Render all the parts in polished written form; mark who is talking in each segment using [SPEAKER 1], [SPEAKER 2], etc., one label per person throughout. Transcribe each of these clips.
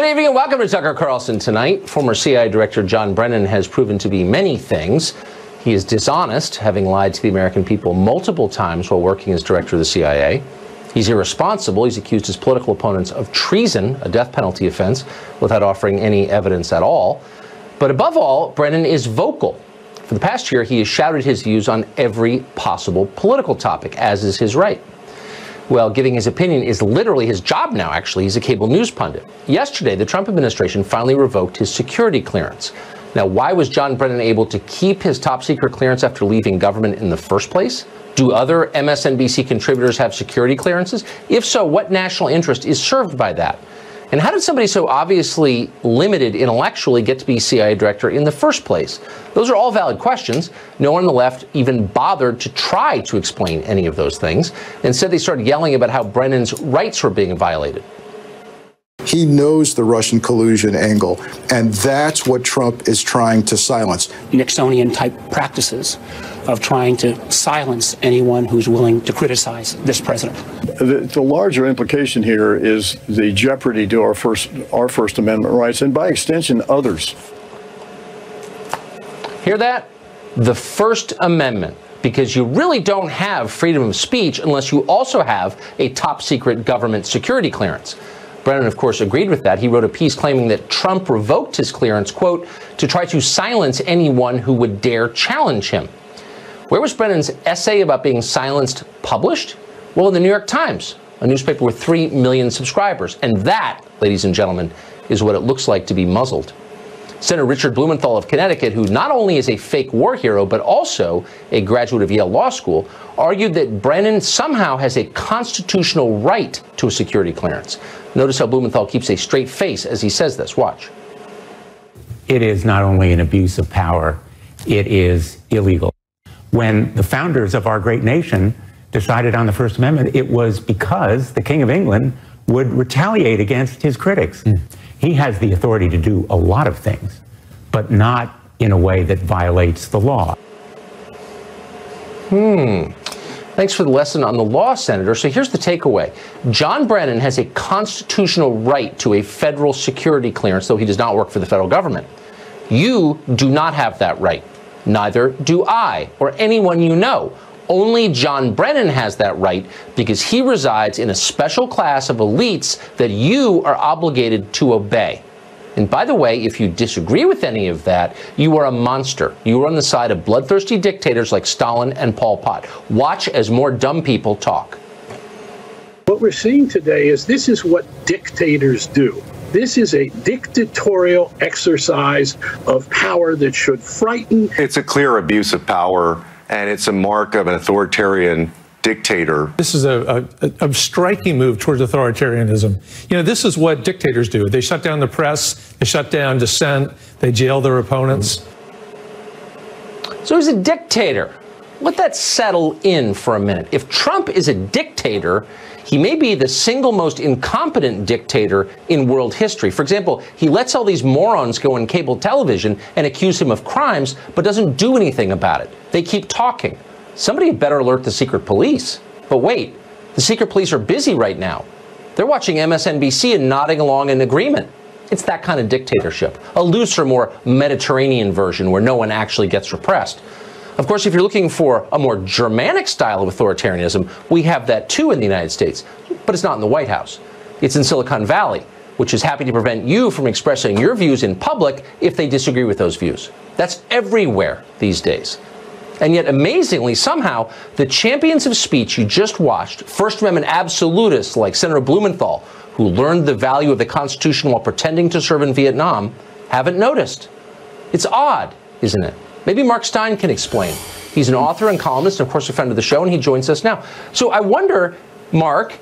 [SPEAKER 1] Good evening and welcome to Tucker Carlson Tonight. Former CIA Director John Brennan has proven to be many things. He is dishonest, having lied to the American people multiple times while working as director of the CIA. He's irresponsible. He's accused his political opponents of treason, a death penalty offense, without offering any evidence at all. But above all, Brennan is vocal. For the past year, he has shouted his views on every possible political topic, as is his right. Well, giving his opinion is literally his job now, actually. He's a cable news pundit. Yesterday, the Trump administration finally revoked his security clearance. Now, why was John Brennan able to keep his top secret clearance after leaving government in the first place? Do other MSNBC contributors have security clearances? If so, what national interest is served by that? And how did somebody so obviously limited intellectually get to be CIA director in the first place? Those are all valid questions. No one on the left even bothered to try to explain any of those things. Instead, they started yelling about how Brennan's rights were being violated.
[SPEAKER 2] He knows the Russian collusion angle, and that's what Trump is trying to silence.
[SPEAKER 3] Nixonian-type practices of trying to silence anyone who's willing to criticize this president.
[SPEAKER 4] The larger implication here is the jeopardy to our First Amendment rights, and by extension, others.
[SPEAKER 1] Hear that? The First Amendment. Because you really don't have freedom of speech unless you also have a top secret government security clearance. Brennan, of course, agreed with that. He wrote a piece claiming that Trump revoked his clearance, quote, to try to silence anyone who would dare challenge him. Where was Brennan's essay about being silenced published? Well, in the New York Times, a newspaper with 3 million subscribers. And that, ladies and gentlemen, is what it looks like to be muzzled. Senator Richard Blumenthal of Connecticut, who not only is a fake war hero, but also a graduate of Yale Law School, argued that Brennan somehow has a constitutional right to a security clearance. Notice how Blumenthal keeps a straight face as he says this. Watch.
[SPEAKER 5] It is not only an abuse of power, it is illegal. When the founders of our great nation decided on the First Amendment, it was because the King of England would retaliate against his critics. He has the authority to do a lot of things, but not in a way that violates the law.
[SPEAKER 1] Thanks for the lesson on the law, Senator. So here's the takeaway. John Brennan has a constitutional right to a federal security clearance, though he does not work for the federal government. You do not have that right. Neither do I or anyone you know. Only John Brennan has that right because he resides in a special class of elites that you are obligated to obey. And by the way, if you disagree with any of that, you are a monster. You are on the side of bloodthirsty dictators like Stalin and Pol Pot. Watch as more dumb people talk.
[SPEAKER 6] What we're seeing today is this is what dictators do. This is a dictatorial exercise of power that should frighten.
[SPEAKER 7] It's a clear abuse of power, and it's a mark of an authoritarian dictator.
[SPEAKER 8] This is a striking move towards authoritarianism. You know, this is what dictators do. They shut down the press, they shut down dissent, they jail their opponents.
[SPEAKER 1] So he's a dictator. Let that settle in for a minute. If Trump is a dictator, he may be the single most incompetent dictator in world history. For example, he lets all these morons go on cable television and accuse him of crimes, but doesn't do anything about it. They keep talking. Somebody had better alert the secret police. But wait, the secret police are busy right now. They're watching MSNBC and nodding along in agreement. It's that kind of dictatorship, a looser, more Mediterranean version where no one actually gets repressed. Of course, if you're looking for a more Germanic style of authoritarianism, we have that too in the United States. But it's not in the White House. It's in Silicon Valley, which is happy to prevent you from expressing your views in public if they disagree with those views. That's everywhere these days. And yet, amazingly, somehow, the champions of speech you just watched, First Amendment absolutists like Senator Blumenthal, who learned the value of the Constitution while pretending to serve in Vietnam, haven't noticed. It's odd, isn't it? Maybe Mark Steyn can explain. He's an author and columnist, and of course, a friend of the show, and he joins us now. So I wonder, Mark,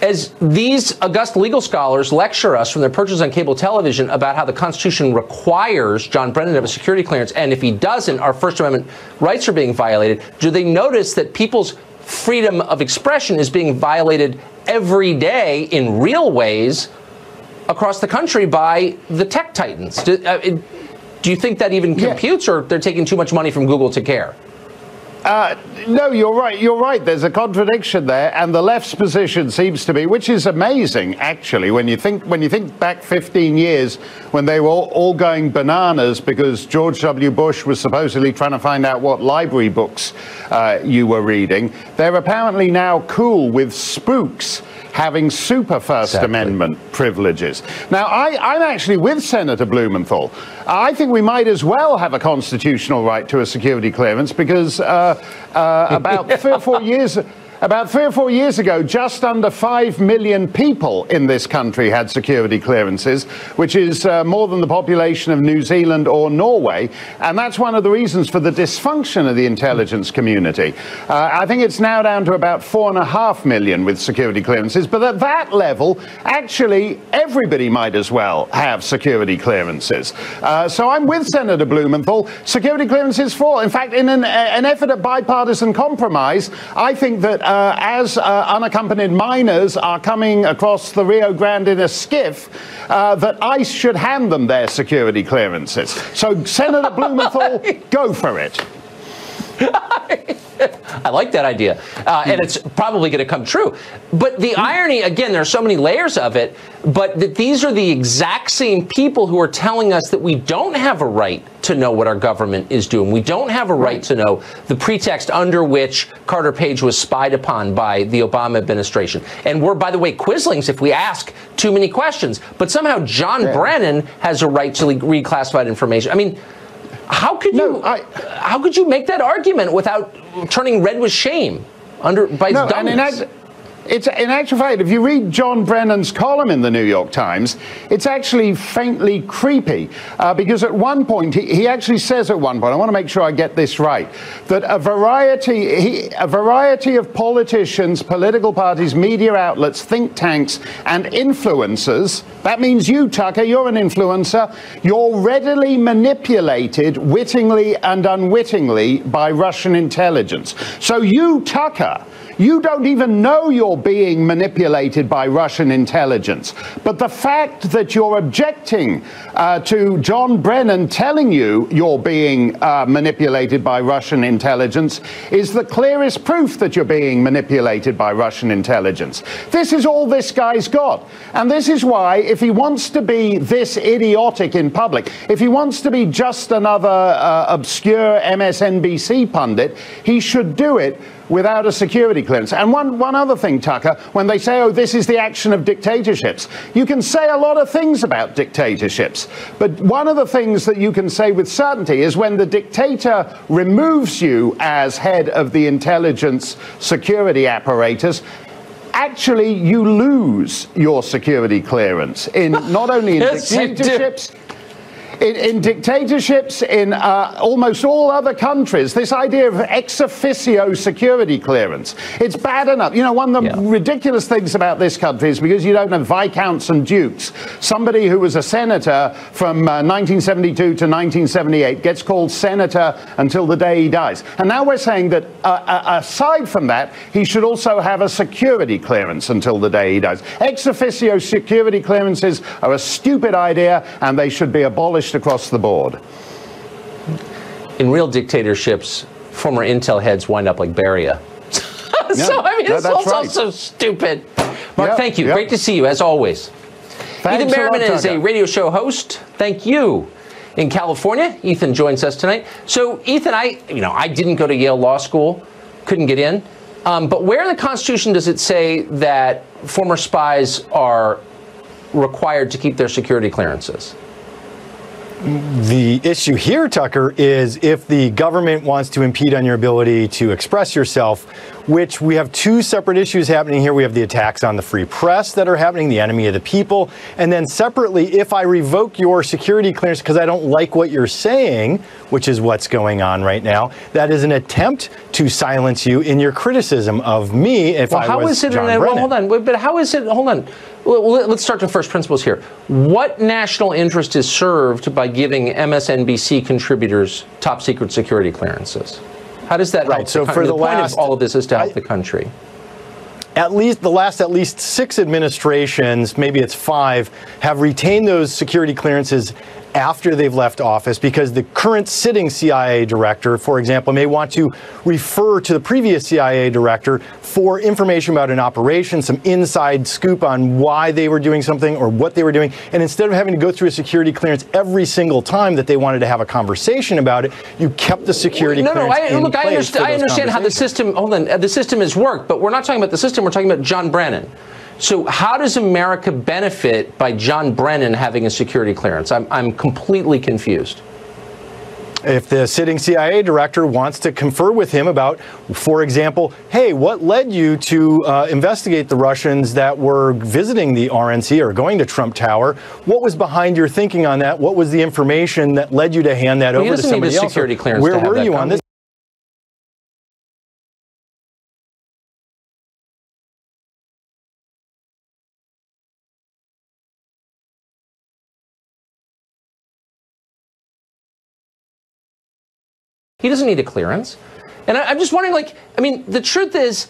[SPEAKER 1] as these august legal scholars lecture us from their perches on cable television about how the Constitution requires John Brennan to have a security clearance, and if he doesn't, our First Amendment rights are being violated, do they notice that people's freedom of expression is being violated every day in real ways across the country by the tech titans? Do you think that even computes, or they're taking too much money from Google to care?
[SPEAKER 9] No, you're right. You're right. There's a contradiction there, and the left's position seems to be, which is amazing, actually, when you think back 15 years when they were all going bananas because George W. Bush was supposedly trying to find out what library books you were reading. They're apparently now cool with spooks having super First Amendment privileges. Now, I'm actually with Senator Blumenthal. I think we might as well have a constitutional right to a security clearance because about 3 or 4 years ago, just under 5 million people in this country had security clearances, which is more than the population of New Zealand or Norway. And that's one of the reasons for the dysfunction of the intelligence community. I think it's now down to about 4.5 million with security clearances. But at that level, actually, everybody might as well have security clearances. So I'm with Senator Blumenthal. Security clearances for all. In fact, in an effort at bipartisan compromise, I think that as unaccompanied minors are coming across the Rio Grande in a skiff, that ICE should hand them their security clearances. So, Senator Blumenthal, go for it.
[SPEAKER 1] I like that idea, and it's probably going to come true. But the irony, again, there are so many layers of it, but that these are the exact same people who are telling us that we don't have a right to know what our government is doing. We don't have a right to know the pretext under which Carter Page was spied upon by the Obama administration. And we're, by the way, quislings if we ask too many questions. But somehow John Brennan has a right to reclassified information. I mean, how could you make that argument without turning red with shame by dumbness?
[SPEAKER 9] It's in actual fact, if you read John Brennan's column in the New York Times, it's actually faintly creepy because at one point he actually says at one point, I want to make sure I get this right, that a variety of politicians, political parties, media outlets, think tanks, and influencers. That means you, Tucker, you're an influencer. You're readily manipulated, wittingly and unwittingly, by Russian intelligence. So you, Tucker, you don't even know you're being manipulated by Russian intelligence. But the fact that you're objecting to John Brennan telling you you're being manipulated by Russian intelligence is the clearest proof that you're being manipulated by Russian intelligence. This is all this guy's got. And this is why, if he wants to be this idiotic in public, if he wants to be just another obscure MSNBC pundit, he should do it without a security clearance. And one other thing, Tucker, when they say, oh, this is the action of dictatorships, you can say a lot of things about dictatorships. But one of the things that you can say with certainty is when the dictator removes you as head of the intelligence security apparatus, actually you lose your security clearance in not only in dictatorships, in dictatorships, in almost all other countries, this idea of ex officio security clearance, it's bad enough. You know, one of the ridiculous things about this country is because you don't have viscounts and dukes. Somebody who was a senator from 1972 to 1978 gets called senator until the day he dies. And now we're saying that aside from that, he should also have a security clearance until the day he dies. Ex officio security clearances are a stupid idea, and they should be abolished across the board.
[SPEAKER 1] In real dictatorships, former intel heads wind up like Beria. So, I mean, it's also so stupid. Mark, thank you. Great to see you, as always. Ethan Merriman is a radio show host. Thank you. In California, Ethan joins us tonight. So, Ethan, I didn't go to Yale Law School, couldn't get in. But where in the Constitution does it say that former spies are required to keep their security clearances?
[SPEAKER 10] The issue here, Tucker, is if the government wants to impede on your ability to express yourself, which we have two separate issues happening here. We have the attacks on the free press that are happening, the enemy of the people. And then separately, if I revoke your security clearance because I don't like what you're saying, which is what's going on right now, that is an attempt to silence you in your criticism of me if I was John Brennan.
[SPEAKER 1] Well, hold on. But how is it? Hold on. Let's start with first principles here. What national interest is served by giving MSNBC contributors top secret security clearances? How does that help?
[SPEAKER 10] So for the
[SPEAKER 1] point of all of this is to help the country.
[SPEAKER 10] At least the last 6 administrations, maybe it's 5, have retained those security clearances after they've left office, because the current sitting CIA director, for example, may want to refer to the previous CIA director for information about an operation, some inside scoop on why they were doing something or what they were doing. And instead of having to go through a security clearance every single time that they wanted to have a conversation about it, you kept the security clearance in place.
[SPEAKER 1] I understand how the system, the system has worked, but we're not talking about the system, we're talking about John Brennan. So how does America benefit by John Brennan having a security clearance? I'm completely confused.
[SPEAKER 10] If the sitting CIA director wants to confer with him about, for example, hey, what led you to investigate the Russians that were visiting the RNC or going to Trump Tower? What was behind your thinking on that? What was the information that led you to hand that over to somebody else?
[SPEAKER 1] Security clearance.
[SPEAKER 10] Where were you on this?
[SPEAKER 1] He doesn't need a clearance. And I'm just wondering, like, I mean, the truth is,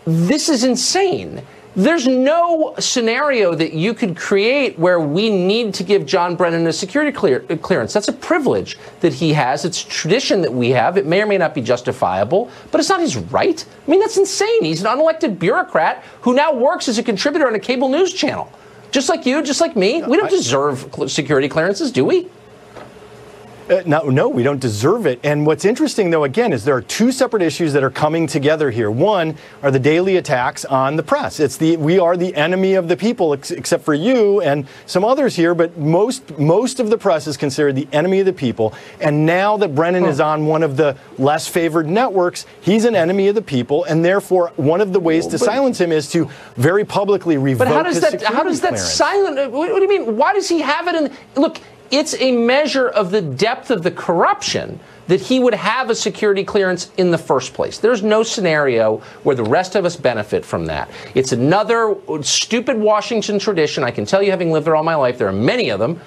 [SPEAKER 1] this is insane. There's no scenario that you could create where we need to give John Brennan a security clearance. That's a privilege that he has. It's tradition that we have. It may or may not be justifiable, but it's not his right. I mean, that's insane. He's an unelected bureaucrat who now works as a contributor on a cable news channel. Just like you, just like me. We don't deserve security clearances, do we?
[SPEAKER 10] No, we don't deserve it. And what's interesting, though, again, is there are two separate issues that are coming together here. One are the daily attacks on the press. We are the enemy of the people, except for you and some others here, but most of the press is considered the enemy of the people. And now that Brennan is on one of the less favored networks, he's an enemy of the people, and therefore one of the ways to silence him is to very publicly revoke his security clearance.
[SPEAKER 1] But how does that silence? What do you mean? Why does he have it in? Look. It's a measure of the depth of the corruption that he would have a security clearance in the first place. There's no scenario where the rest of us benefit from that. It's another stupid Washington tradition. I can tell you, having lived there all my life, there are many of them.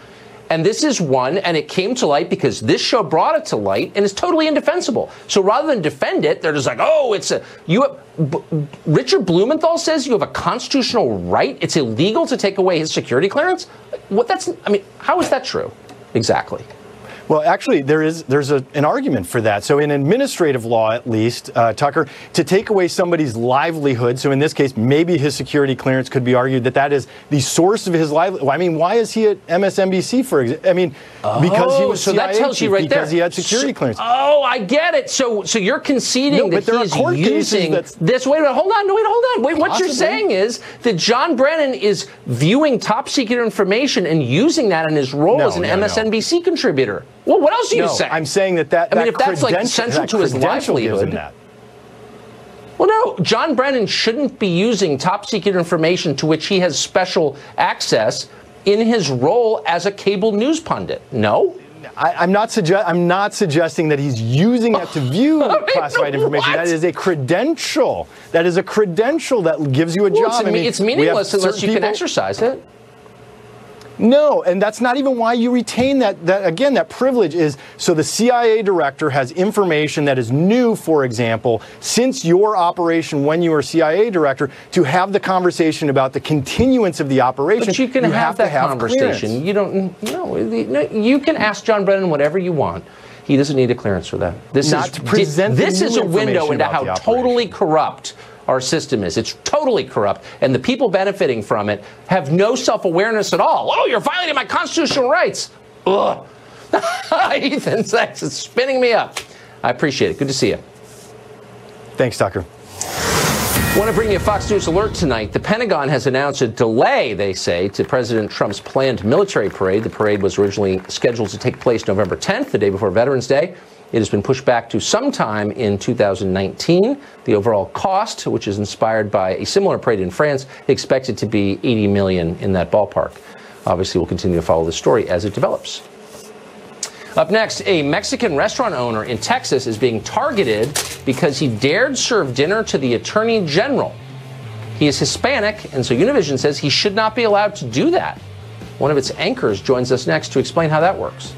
[SPEAKER 1] And this is one, and it came to light because this show brought it to light, and it's totally indefensible. So rather than defend it, they're just like, oh, Richard Blumenthal says you have a constitutional right. It's illegal to take away his security clearance. How is that true? Exactly.
[SPEAKER 10] Well, actually, there's an argument for that. So in administrative law, at least, Tucker, to take away somebody's livelihood, so in this case, maybe his security clearance could be argued that is the source of his livelihood. I mean, why is he at MSNBC, for example? I mean, because he was CIA
[SPEAKER 1] that tells you right
[SPEAKER 10] because
[SPEAKER 1] there.
[SPEAKER 10] He had security clearance.
[SPEAKER 1] Oh, I get it. So you're conceding that he's using this. Wait, hold on. What you're saying is that John Brennan is viewing top secret information and using that in his role as an MSNBC contributor. Well, what else are you saying?
[SPEAKER 10] I'm saying that
[SPEAKER 1] if that's like central to his livelihood. Well, no, John Brennan shouldn't be using top secret information to which he has special access in his role as a cable news pundit. No?
[SPEAKER 10] I'm not suggesting that he's using that to view classified information. That is a credential. That is a credential that gives you a job.
[SPEAKER 1] It's meaningless unless you can exercise it.
[SPEAKER 10] No, and that's not even why you retain that privilege is so the CIA director has information that is new, for example, since your operation when you were CIA director, to have the conversation about the continuance of the operation.
[SPEAKER 1] But you can have that conversation.
[SPEAKER 10] Clearance.
[SPEAKER 1] You can ask John Brennan whatever you want. He doesn't need a clearance for that. This is a window into how totally corrupt our system is. It's totally corrupt, and the people benefiting from it have no self-awareness at all. Oh, you're violating my constitutional rights. Ugh. Ethan, thanks. It's spinning me up. I appreciate it. Good to see you.
[SPEAKER 10] Thanks, Tucker.
[SPEAKER 1] I want to bring you a Fox News alert tonight. The Pentagon has announced a delay, they say, to President Trump's planned military parade. The parade was originally scheduled to take place November 10th, the day before Veterans Day. It has been pushed back to sometime in 2019. The overall cost, which is inspired by a similar parade in France, expected to be $80 million in that ballpark. Obviously, we'll continue to follow the story as it develops. Up next, a Mexican restaurant owner in Texas is being targeted because he dared serve dinner to the Attorney General. He is Hispanic, and so Univision says he should not be allowed to do that. One of its anchors joins us next to explain how that works.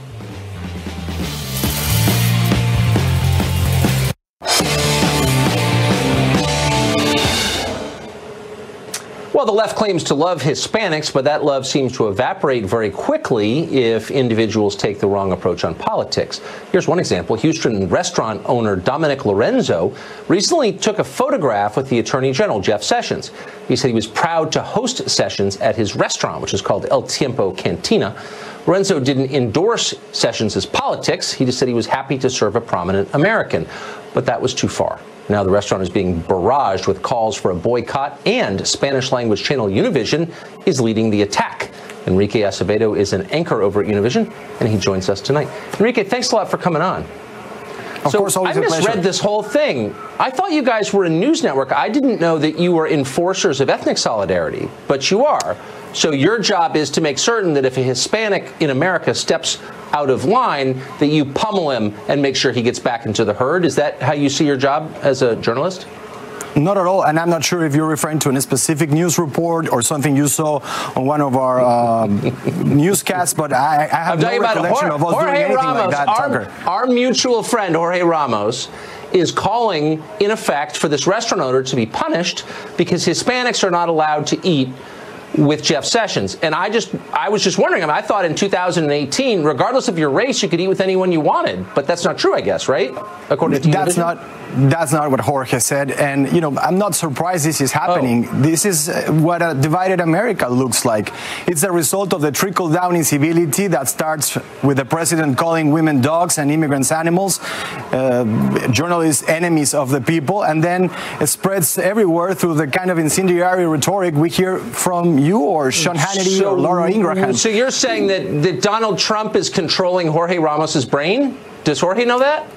[SPEAKER 1] Well, the left claims to love Hispanics, but that love seems to evaporate very quickly if individuals take the wrong approach on politics. Here's one example. Houston restaurant owner Dominic Lorenzo recently took a photograph with the Attorney General, Jeff Sessions. He said he was proud to host Sessions at his restaurant, which is called El Tiempo Cantina. Lorenzo didn't endorse Sessions' politics. He just said he was happy to serve a prominent American. But that was too far. Now the restaurant is being barraged with calls for a boycott, and Spanish-language channel Univision is leading the attack. Enrique Acevedo is an anchor over at Univision, and he joins us tonight. Enrique, thanks a lot for coming on.
[SPEAKER 11] Of course, always a pleasure.
[SPEAKER 1] I misread this whole thing. I thought you guys were a news network. I didn't know that you were enforcers of ethnic solidarity, but you are. So your job is to make certain that if a Hispanic in America steps out of line, that you pummel him and make sure he gets back into the herd. Is that how you see your job as a journalist?
[SPEAKER 11] Not at all, and I'm not sure if you're referring to a specific news report or something you saw on one of our newscasts, but I have no recollection of us doing anything like that, Tucker.
[SPEAKER 1] Our mutual friend, Jorge Ramos, is calling, in effect, for this restaurant owner to be punished because Hispanics are not allowed to eat with Jeff Sessions. And I was just wondering, I thought in 2018, regardless of your race, you could eat with anyone you wanted. But that's not true, I guess, right? According to
[SPEAKER 11] That's not what Jorge said. And, you know, I'm not surprised this is happening. Oh. This is what a divided America looks like. It's a result of the trickle-down incivility that starts with the president calling women dogs and immigrants animals, journalists enemies of the people, and then it spreads everywhere through the kind of incendiary rhetoric we hear from you or Sean Hannity or Laura Ingraham.
[SPEAKER 1] So you're saying that Donald Trump is controlling Jorge Ramos's brain? Does Jorge know that?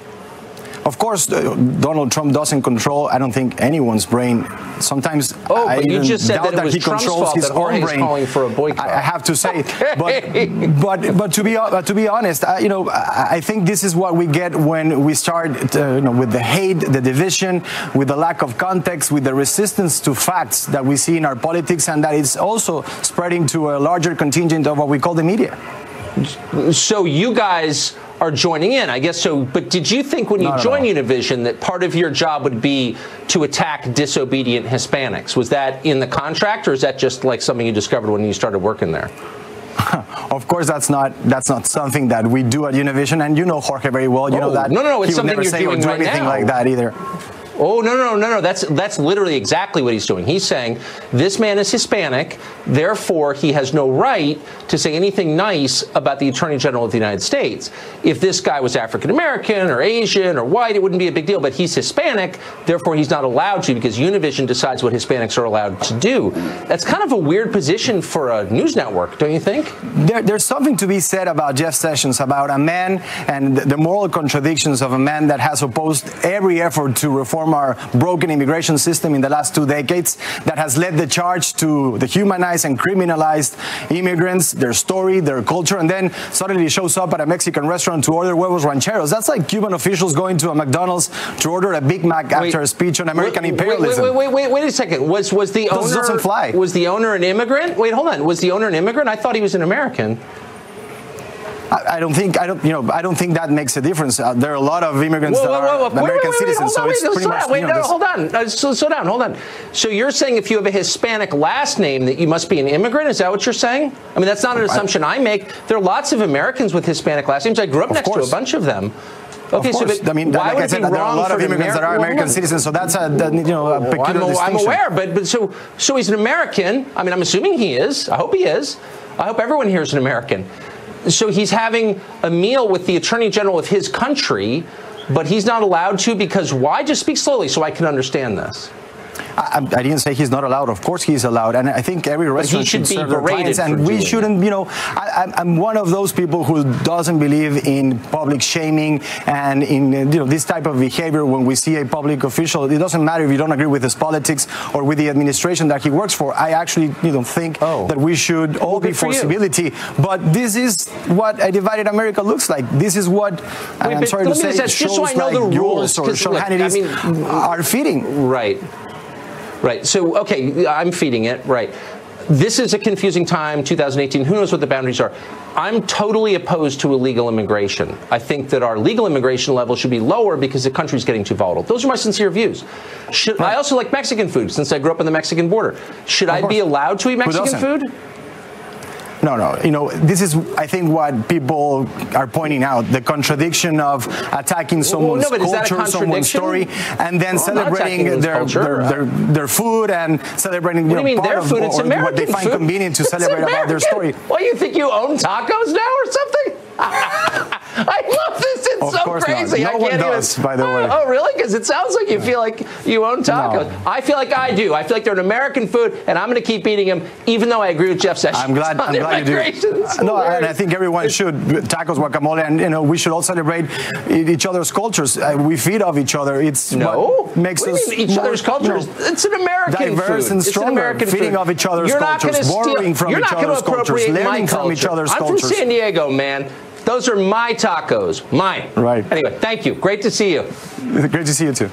[SPEAKER 11] Of course, Donald Trump doesn't control, I don't think, anyone's brain. Sometimes
[SPEAKER 1] but you just said that it was Trump's fault that Jorge's calling for a boycott.
[SPEAKER 11] I have to say, but to be honest, you know, I think this is what we get when we start, you know, with the hate, the division, with the lack of context, with the resistance to facts that we see in our politics, and that is also spreading to a larger contingent of what we call the media.
[SPEAKER 1] So you guys are joining in, I guess so. But did you think when you joined Univision that part of your job would be to attack disobedient Hispanics? Was that in the contract, or is that just like something you discovered when you started working there?
[SPEAKER 11] Of course, that's not something that we do at Univision, and you know Jorge very well. You know that.
[SPEAKER 1] No, it's something
[SPEAKER 11] you're doing
[SPEAKER 1] right now.
[SPEAKER 11] Anything like that either.
[SPEAKER 1] Oh, no. That's literally exactly what he's doing. He's saying this man is Hispanic, therefore he has no right to say anything nice about the Attorney General of the United States. If this guy was African American or Asian or white, it wouldn't be a big deal, but he's Hispanic, therefore he's not allowed to, because Univision decides what Hispanics are allowed to do. That's kind of a weird position for a news network, don't you think?
[SPEAKER 11] There's something to be said about Jeff Sessions, about a man and the moral contradictions of a man that has opposed every effort to reform our broken immigration system in the last 2 decades, that has led the charge to dehumanize and criminalize immigrants, their story, their culture, and then suddenly shows up at a Mexican restaurant to order huevos rancheros. That's like Cuban officials going to a McDonald's to order a Big Mac after a speech on American imperialism.
[SPEAKER 1] Wait a second. Was the owner
[SPEAKER 11] doesn't fly.
[SPEAKER 1] Was the owner an immigrant? Wait, hold on. Was the owner an immigrant? I thought he was an American.
[SPEAKER 11] I don't think that makes a difference. There are a lot of immigrants that are American citizens, so it's pretty much.
[SPEAKER 1] Hold on. Slow down. Hold on. So you're saying if you have a Hispanic last name that you must be an immigrant? Is that what you're saying? I mean, that's not an assumption I make. There are lots of Americans with Hispanic last names. I grew up next to a bunch of them. Okay, so
[SPEAKER 11] I mean, like I said, there are a lot of immigrants that are American citizens, so that's a peculiar distinction.
[SPEAKER 1] I'm aware, but so he's an American. I mean, I'm assuming he is. I hope he is. I hope everyone here is an American. So he's having a meal with the Attorney General of his country, but he's not allowed to because why? Just speak slowly so I can understand this.
[SPEAKER 11] I didn't say he's not allowed. Of course he's allowed. And I think every restaurant should serve their clients. And we shouldn't, you know, I'm one of those people who doesn't believe in public shaming and in, you know, this type of behavior when we see a public official. It doesn't matter if you don't agree with his politics or with the administration that he works for. I actually think that we should all be for civility. But this is what a divided America looks like. This is what, I'm sorry to say, shows like yours or Sean Hannity's are feeding.
[SPEAKER 1] Right. So, okay, I'm feeding it, right. This is a confusing time, 2018. Who knows what the boundaries are? I'm totally opposed to illegal immigration. I think that our legal immigration level should be lower because the country's getting too volatile. Those are my sincere views. I also like Mexican food since I grew up on the Mexican border. Should I be allowed to eat Mexican food?
[SPEAKER 11] No, no. You know, this is, I think, what people are pointing out, the contradiction of attacking someone's culture, someone's story, and then celebrating their food and celebrating part of what they find convenient to celebrate about their story.
[SPEAKER 1] Well, you think you own tacos now or something? I love this. It's so crazy.
[SPEAKER 11] No one does, by the way.
[SPEAKER 1] Oh, really? Because it sounds like you feel like you own tacos. No. I feel like I do. I feel like they're an American food, and I'm going to keep eating them, even though I agree with Jeff Sessions.
[SPEAKER 11] I'm glad you do. No, and I think everyone should. Tacos, guacamole, and we should all celebrate each other's cultures. We feed off each other. It's what makes us
[SPEAKER 1] each other's cultures. It's an American
[SPEAKER 11] diverse
[SPEAKER 1] food.
[SPEAKER 11] And stronger. Feeding off each other's cultures, borrowing from each other's cultures, learning from each other's cultures.
[SPEAKER 1] I'm from San Diego, man. Those are my tacos. Mine.
[SPEAKER 11] Right.
[SPEAKER 1] Anyway, thank you. Great to see you.
[SPEAKER 11] Great to see you, too.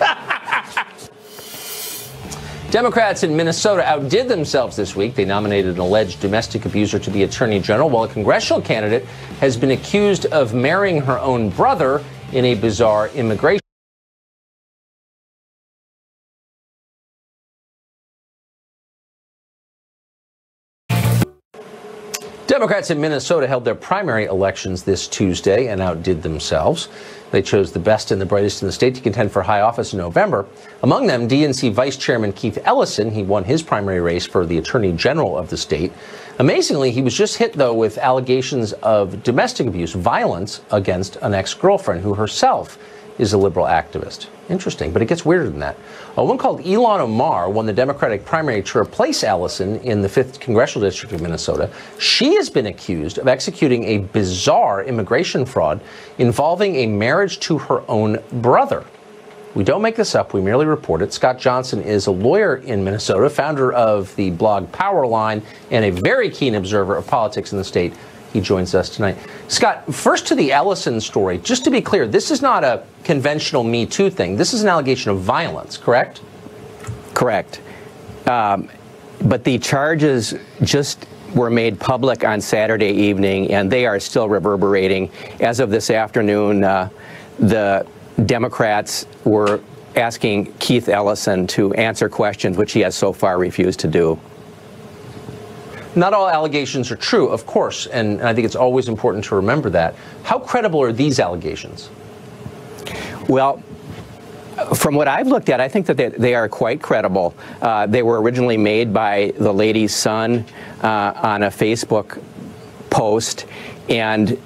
[SPEAKER 1] Democrats in Minnesota outdid themselves this week. They nominated an alleged domestic abuser to be attorney general, while a congressional candidate has been accused of marrying her own brother in a bizarre immigration. Democrats in Minnesota held their primary elections this Tuesday and outdid themselves. They chose the best and the brightest in the state to contend for high office in November. Among them, DNC Vice Chairman Keith Ellison. He won his primary race for the Attorney General of the state. Amazingly, he was just hit, though, with allegations of domestic abuse, violence against an ex-girlfriend who herself is a liberal activist. Interesting, but it gets weirder than that. A woman called Ilhan Omar won the Democratic primary to replace Ellison in the 5th Congressional District of Minnesota. She has been accused of executing a bizarre immigration fraud involving a marriage to her own brother. We don't make this up, we merely report it. Scott Johnson is a lawyer in Minnesota, founder of the blog Powerline, and a very keen observer of politics in the state. He joins us tonight. Scott, first to the Ellison story. Just to be clear, this is not a conventional Me Too thing. This is an allegation of violence, correct?
[SPEAKER 12] Correct. But the charges just were made public on Saturday evening, and they are still reverberating. As of this afternoon, the Democrats were asking Keith Ellison to answer questions, which he has so far refused to do.
[SPEAKER 1] Not all allegations are true, of course, and I think it's always important to remember that. How credible are these allegations?
[SPEAKER 12] Well, from what I've looked at, I think that they are quite credible. They were originally made by the lady's son on a Facebook post, and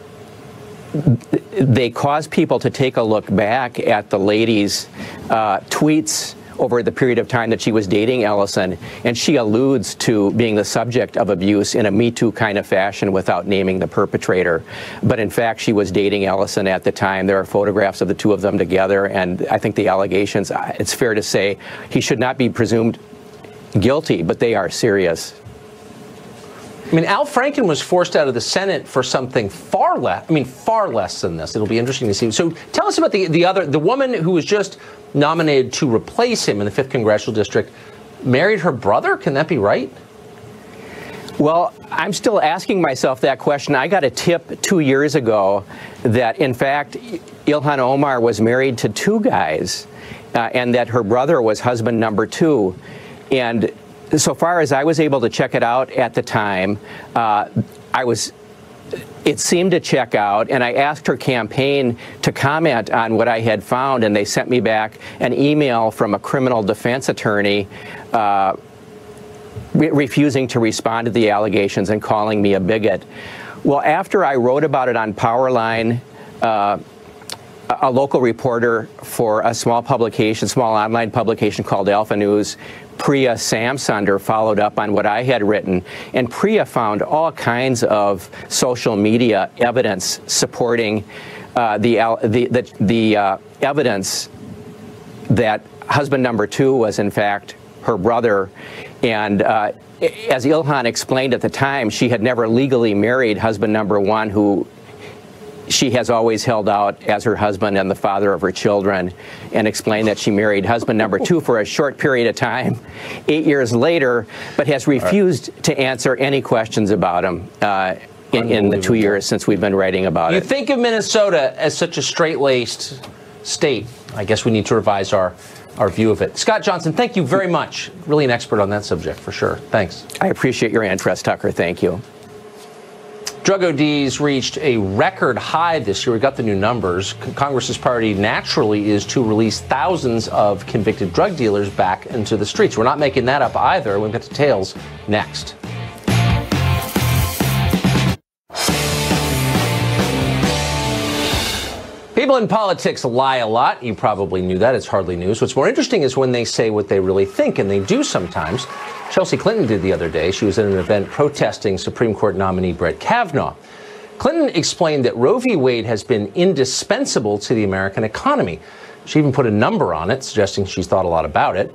[SPEAKER 12] they caused people to take a look back at the lady's tweets over the period of time that she was dating Ellison, and she alludes to being the subject of abuse in a Me Too kind of fashion without naming the perpetrator. But in fact, she was dating Ellison at the time. There are photographs of the two of them together, and I think the allegations, it's fair to say, he should not be presumed guilty, but they are serious.
[SPEAKER 1] I mean, Al Franken was forced out of the Senate for something far less than this. It'll be interesting to see. So tell us about the woman who was just nominated to replace him in the 5th Congressional District, married her brother? Can that be right?
[SPEAKER 12] Well, I'm still asking myself that question. I got a tip 2 years ago that, in fact, Ilhan Omar was married to 2 guys, and that her brother was husband number 2. And so far as I was able to check it out at the time, it seemed to check out, and I asked her campaign to comment on what I had found, and they sent me back an email from a criminal defense attorney refusing to respond to the allegations and calling me a bigot. Well, after I wrote about it on Powerline, a local reporter for a small online publication called Alpha News, Priya Samsunder, followed up on what I had written, and Priya found all kinds of social media evidence supporting the evidence that husband number 2 was in fact her brother. And as Ilhan explained at the time, she had never legally married husband number 1, who she has always held out as her husband and the father of her children, and explained that she married husband number 2 for a short period of time, 8 years later, but has refused to answer any questions about him in the 2 years since we've been writing about it.
[SPEAKER 1] You think of Minnesota as such a straight-laced state. I guess we need to revise our view of it. Scott Johnson, thank you very much. Really an expert on that subject, for sure. Thanks.
[SPEAKER 12] I appreciate your interest, Tucker. Thank you.
[SPEAKER 1] Drug ODs reached a record high this year. We got the new numbers. Congress's priority naturally is to release thousands of convicted drug dealers back into the streets. We're not making that up either. We'll get to details next. People in politics lie a lot. You probably knew that. It's hardly news. What's more interesting is when they say what they really think, and they do sometimes. Chelsea Clinton did the other day. She was at an event protesting Supreme Court nominee Brett Kavanaugh. Clinton explained that Roe v. Wade has been indispensable to the American economy. She even put a number on it, suggesting she's thought a lot about it.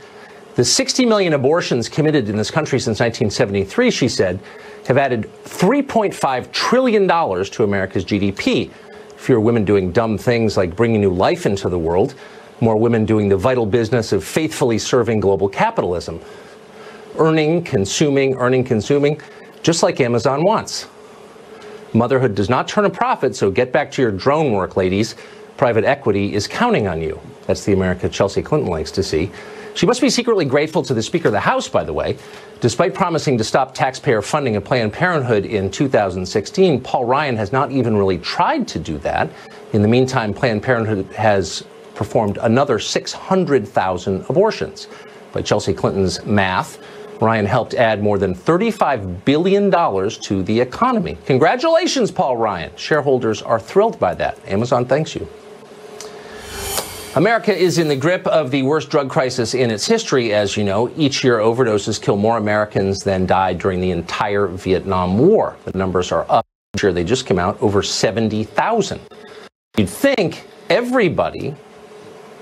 [SPEAKER 1] The 60 million abortions committed in this country since 1973, she said, have added $3.5 trillion to America's GDP. Fewer women doing dumb things like bringing new life into the world. More women doing the vital business of faithfully serving global capitalism. Earning, consuming, just like Amazon wants. Motherhood does not turn a profit, so get back to your drone work, ladies. Private equity is counting on you. That's the America Chelsea Clinton likes to see. She must be secretly grateful to the Speaker of the House, by the way. Despite promising to stop taxpayer funding of Planned Parenthood in 2016, Paul Ryan has not even really tried to do that. In the meantime, Planned Parenthood has performed another 600,000 abortions. By Chelsea Clinton's math, Ryan helped add more than $35 billion to the economy. Congratulations, Paul Ryan. Shareholders are thrilled by that. Amazon thanks you. America is in the grip of the worst drug crisis in its history, as you know. Each year, overdoses kill more Americans than died during the entire Vietnam War. The numbers are up. This year, they just came out, over 70,000. You'd think everybody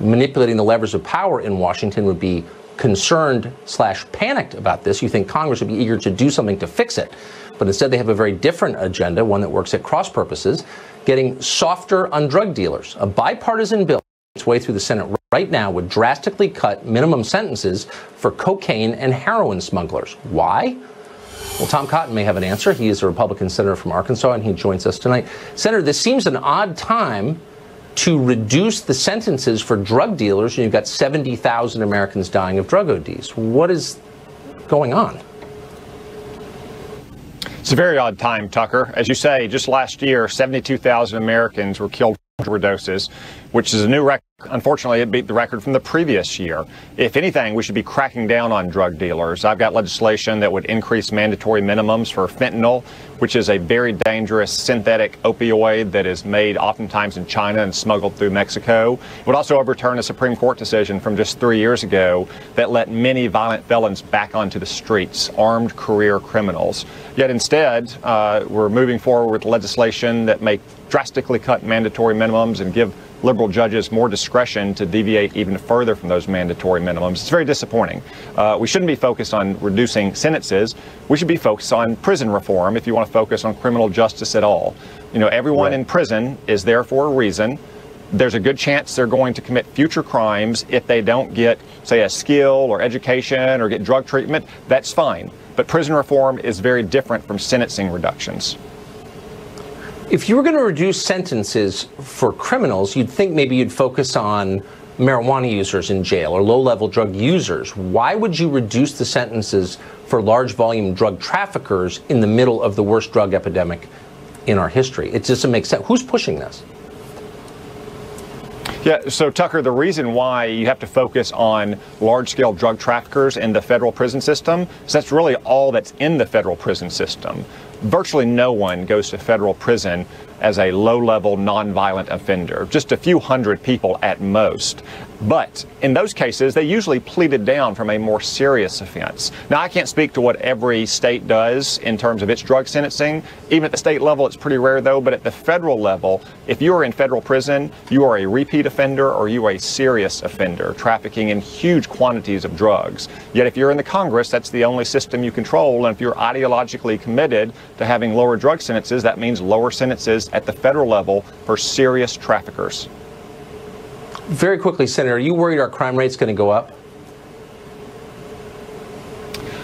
[SPEAKER 1] manipulating the levers of power in Washington would be concerned/panicked about this. You think Congress would be eager to do something to fix it. But instead, they have a very different agenda, one that works at cross purposes, getting softer on drug dealers. A bipartisan bill its way through the Senate right now would drastically cut minimum sentences for cocaine and heroin smugglers. Why? Well, Tom Cotton may have an answer. He is a Republican senator from Arkansas, and he joins us tonight. Senator, this seems an odd time to reduce the sentences for drug dealers, and you've got 70,000 Americans dying of drug ODs. What is going on?
[SPEAKER 13] It's a very odd time, Tucker. As you say, just last year, 72,000 Americans were killed from overdoses, which is a new record. Unfortunately, it beat the record from the previous year. If anything, we should be cracking down on drug dealers. I've got legislation that would increase mandatory minimums for fentanyl, which is a very dangerous synthetic opioid that is made oftentimes in China and smuggled through Mexico. It would also overturn a Supreme Court decision from just 3 years ago that let many violent felons back onto the streets, armed career criminals. Yet instead, we're moving forward with legislation that may drastically cut mandatory minimums and give liberal judges more discretion to deviate even further from those mandatory minimums. It's very disappointing. We shouldn't be focused on reducing sentences. We should be focused on prison reform if you want to focus on criminal justice at all. You know, everyone in prison is there for a reason. There's a good chance they're going to commit future crimes if they don't get, say, a skill or education or get drug treatment. That's fine. But prison reform is very different from sentencing reductions.
[SPEAKER 1] If you were going to reduce sentences for criminals, you'd think maybe you'd focus on marijuana users in jail or low-level drug users. Why would you reduce the sentences for large-volume drug traffickers in the middle of the worst drug epidemic in our history? It doesn't make sense. Who's pushing this?
[SPEAKER 13] Yeah, so Tucker, the reason why you have to focus on large-scale drug traffickers in the federal prison system is that's really all that's in the federal prison system. Virtually no one goes to federal prison as a low-level, nonviolent offender, just a few hundred people at most. But in those cases, they usually pleaded down from a more serious offense. Now, I can't speak to what every state does in terms of its drug sentencing. Even at the state level, it's pretty rare, though. But at the federal level, if you are in federal prison, you are a repeat offender or you are a serious offender, trafficking in huge quantities of drugs. Yet if you're in the Congress, that's the only system you control. And if you're ideologically committed to having lower drug sentences, that means lower sentences at the federal level for serious traffickers.
[SPEAKER 1] Very quickly, Senator, are you worried our crime rate's going to go up?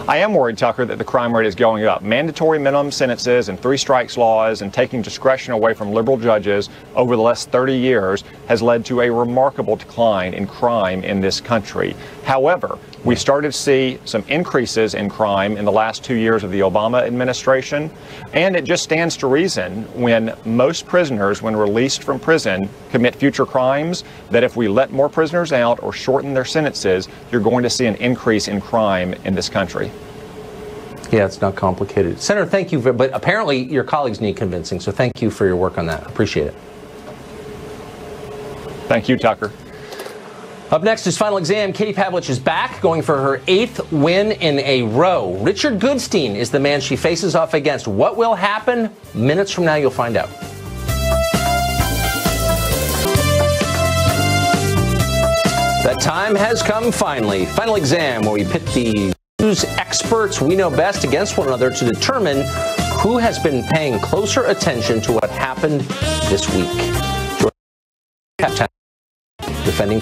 [SPEAKER 13] I am worried, Tucker, that the crime rate is going up. Mandatory minimum sentences and 3 strikes laws and taking discretion away from liberal judges over the last 30 years has led to a remarkable decline in crime in this country. However, we started to see some increases in crime in the last 2 years of the Obama administration, and it just stands to reason when most prisoners, when released from prison, commit future crimes, that if we let more prisoners out or shorten their sentences, you're going to see an increase in crime in this country.
[SPEAKER 1] Yeah, it's not complicated. Senator, thank you. But apparently your colleagues need convincing, so thank you for your work on that. Appreciate it.
[SPEAKER 13] Thank you, Tucker.
[SPEAKER 1] Up next is Final Exam. Katie Pavlich is back, going for her 8th win in a row. Richard Goodstein is the man she faces off against. What will happen? Minutes from now, you'll find out. That time has come finally. Final Exam, where we pit the news experts we know best against one another to determine who has been paying closer attention to what happened this week. Defending.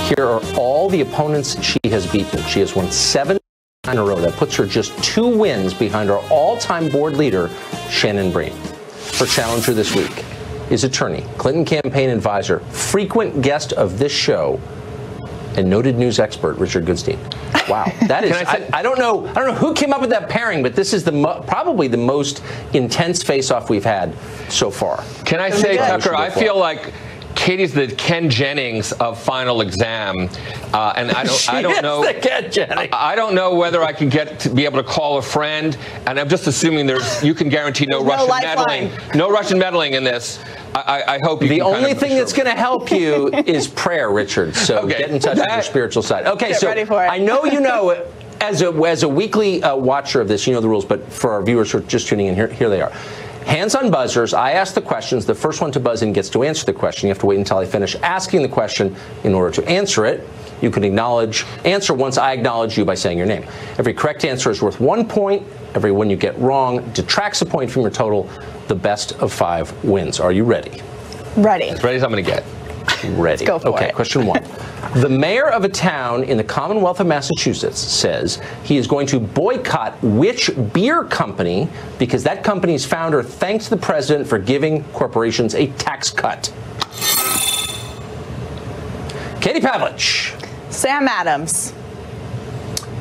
[SPEAKER 1] Here are all the opponents she has beaten. She has won 7 in a row. That puts her just 2 wins behind our all-time board leader, Shannon Bream. Her challenger this week is attorney, Clinton campaign advisor, frequent guest of this show, and noted news expert Richard Goodstein. Wow, that is. I don't know who came up with that pairing, but this is probably the most intense face-off we've had so far.
[SPEAKER 14] Can I say, Tucker? I feel like Katie's the Ken Jennings of Final Exam, and I don't know.
[SPEAKER 1] The Ken Jennings.
[SPEAKER 14] I don't know whether I can be able to call a friend, and I'm just assuming you can guarantee no Russian meddling, no Russian meddling in this. I hope you.
[SPEAKER 1] The only thing that's going to help you is prayer, Richard. So get in touch with your spiritual side. Okay,
[SPEAKER 15] Get ready for it.
[SPEAKER 1] I know you know as a weekly watcher of this, you know the rules, but for our viewers who are just tuning in, here they are. Hands on buzzers. I ask the questions. The first one to buzz in gets to answer the question. You have to wait until I finish asking the question in order to answer it. You can answer once I acknowledge you by saying your name. Every correct answer is worth 1 point. Every one you get wrong detracts a point from your total. The best of 5 wins. Are you ready?
[SPEAKER 15] Ready.
[SPEAKER 14] As ready as I'm going to get.
[SPEAKER 1] Ready.
[SPEAKER 15] Let's go for it.
[SPEAKER 1] Okay, question 1. The mayor of a town in the Commonwealth of Massachusetts says he is going to boycott which beer company because that company's founder thanked the president for giving corporations a tax cut. Katie Pavlich.
[SPEAKER 15] Sam Adams.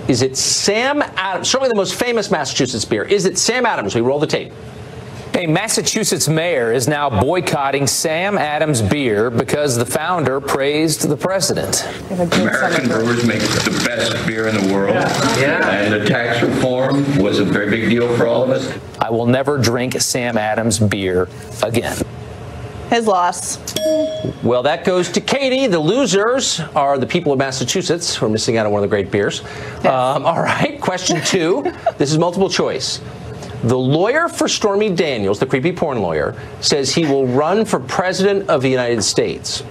[SPEAKER 1] Is it Sam Adams? Certainly the most famous Massachusetts beer. Is it Sam Adams? We roll the tape.
[SPEAKER 16] A Massachusetts mayor is now boycotting Sam Adams beer because the founder praised the president.
[SPEAKER 17] American brewers make the best beer in the world. Yeah. And the tax reform was a very big deal for all of us.
[SPEAKER 16] I will never drink Sam Adams beer again.
[SPEAKER 15] His loss.
[SPEAKER 1] Well, that goes to Katie. The losers are the people of Massachusetts who are missing out on one of the great beers. Yes. All right, question 2. This is multiple choice. The lawyer for Stormy Daniels, the creepy porn lawyer, says he will run for president of the United States.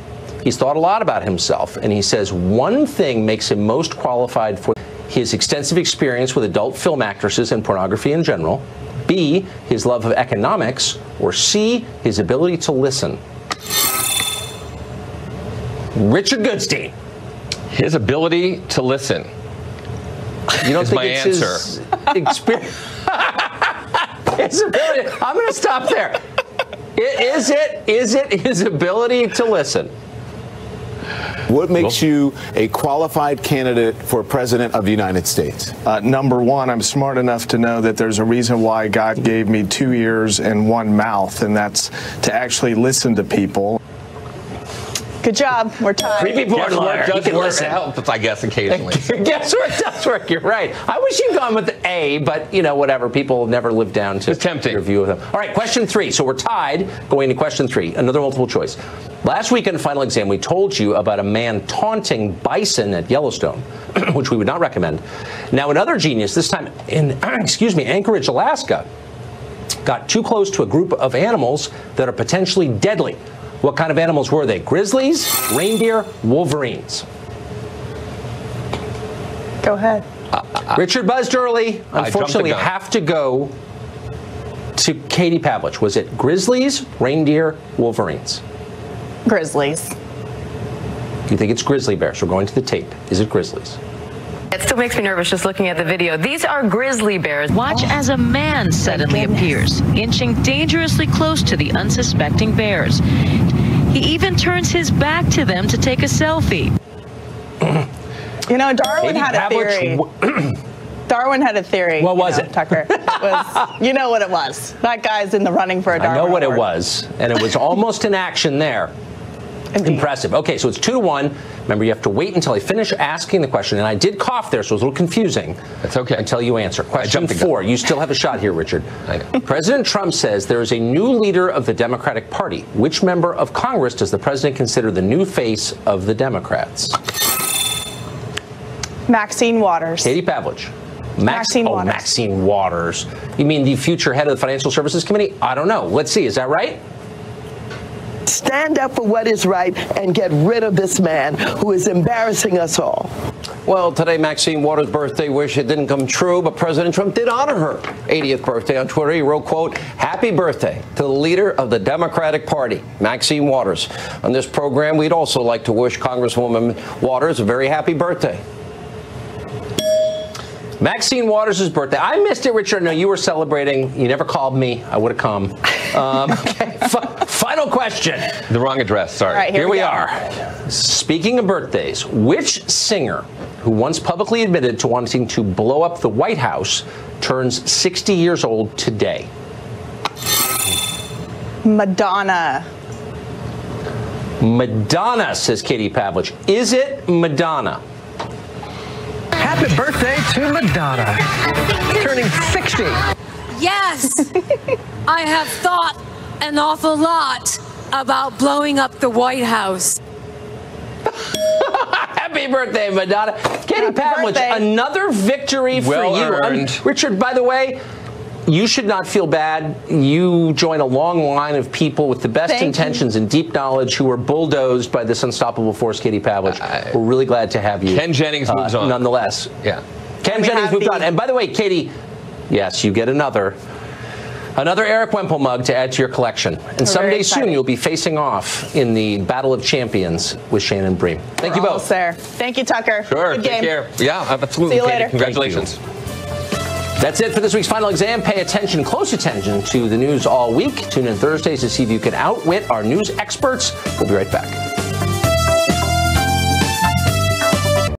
[SPEAKER 1] He's thought a lot about himself, and he says one thing makes him most qualified for his extensive experience with adult film actresses and pornography in general, B, his love of economics, or C, his ability to listen. Richard Goodstein.
[SPEAKER 14] His ability to listen.
[SPEAKER 1] You don't
[SPEAKER 14] is
[SPEAKER 1] think
[SPEAKER 14] my
[SPEAKER 1] it's
[SPEAKER 14] answer.
[SPEAKER 1] His experience? His ability. I'm going to stop there. Is it his ability to listen?
[SPEAKER 18] What makes you a qualified candidate for president of the United States?
[SPEAKER 19] Number one, I'm smart enough to know that there's a reason why God gave me 2 ears and 1 mouth, and that's to actually listen to people.
[SPEAKER 15] Good job. We're tied.
[SPEAKER 1] Creepy porn lawyer.
[SPEAKER 14] Does work. It helps, I guess, occasionally.
[SPEAKER 1] Guesswork does work. You're right. I wish you'd gone with the A, but, you know, whatever. People never live down to your view of them. All right, question 3. So we're tied going to question 3. Another multiple choice. Last week in the final exam, we told you about a man taunting bison at Yellowstone, which we would not recommend. Now, another genius, this time in, Anchorage, Alaska, got too close to a group of animals that are potentially deadly. What kind of animals were they? Grizzlies, reindeer, wolverines?
[SPEAKER 15] Go ahead.
[SPEAKER 1] Richard buzzed early. Unfortunately, we have to go to Katie Pavlich. Was it Grizzlies, reindeer, Wolverines?
[SPEAKER 15] Grizzlies.
[SPEAKER 1] You think it's grizzly bears? We're going to the tape. Is it Grizzlies?
[SPEAKER 20] It still makes me nervous just looking at the video. These are grizzly bears.
[SPEAKER 21] Watch as a man suddenly appears, inching dangerously close to the unsuspecting bears. He even turns his back to them to take a selfie.
[SPEAKER 15] You know, Darwin had a theory. Darwin had a theory.
[SPEAKER 1] What was it,
[SPEAKER 15] Tucker? It was, you know what it was. That guy's in the running for a Darwin
[SPEAKER 1] I know what
[SPEAKER 15] Award.
[SPEAKER 1] it was, and it was almost an action there.
[SPEAKER 15] Indeed.
[SPEAKER 1] Impressive. Okay, so it's 2-1. Remember, you have to wait until I finish asking the question, and I did cough there, so it was a little confusing.
[SPEAKER 14] That's okay.
[SPEAKER 1] Until you answer. Question 4. You still have a shot here, Richard. I know. President Trump says there is a new leader of the Democratic Party. Which member of Congress does the president consider the new face of the Democrats?
[SPEAKER 15] Maxine Waters.
[SPEAKER 1] Katie Pavlich.
[SPEAKER 15] Maxine Waters.
[SPEAKER 1] Maxine Waters. You mean the future head of the Financial Services Committee? I don't know. Let's see. Is that right?
[SPEAKER 22] Stand up for what is right and get rid of this man who is embarrassing us all.
[SPEAKER 23] Well, today, Maxine Waters' birthday wish, it didn't come true, but President Trump did honor her 80th birthday on Twitter. He wrote, quote, "Happy birthday to the leader of the Democratic Party, Maxine Waters. On this program, we'd also like to wish Congresswoman Waters a very happy birthday."
[SPEAKER 1] Maxine Waters' birthday. I missed it, Richard. No, you were celebrating. You never called me. I would have come. Okay. Final question.
[SPEAKER 14] The wrong address. Sorry.
[SPEAKER 15] All right,
[SPEAKER 1] here we are. Speaking of birthdays, which singer who once publicly admitted to wanting to blow up the White House turns 60 years old today?
[SPEAKER 15] Madonna.
[SPEAKER 1] Madonna, says Katie Pavlich. Is it Madonna?
[SPEAKER 22] Happy birthday to Madonna, turning 60.
[SPEAKER 24] Yes, I have thought an awful lot about blowing up the White House.
[SPEAKER 1] Happy birthday, Madonna. Katie Pavlich, another victory for
[SPEAKER 14] Well
[SPEAKER 1] you.
[SPEAKER 14] earned.
[SPEAKER 1] Richard, by the way, you should not feel bad. You join a long line of people with the best intentions and deep knowledge who are bulldozed by this unstoppable force, Katie Pavlich. We're really glad to have you.
[SPEAKER 14] Ken Jennings moves on.
[SPEAKER 1] Nonetheless.
[SPEAKER 14] Yeah.
[SPEAKER 1] Ken Jennings moved on. And by the way, Katie, yes, you get another Eric Wemple mug to add to your collection. And someday soon you'll be facing off in the Battle of Champions with Shannon Bream. Thank you both.
[SPEAKER 15] Almost there. Thank you, Tucker.
[SPEAKER 14] Sure.
[SPEAKER 15] Good
[SPEAKER 14] Take
[SPEAKER 15] game.
[SPEAKER 14] care. Yeah, absolutely.
[SPEAKER 15] See you
[SPEAKER 14] Katie.
[SPEAKER 15] later.
[SPEAKER 14] Congratulations.
[SPEAKER 1] That's it for this week's final exam. Pay attention, close attention to the news all week. Tune in Thursdays to see if you can outwit our news experts. We'll be right back.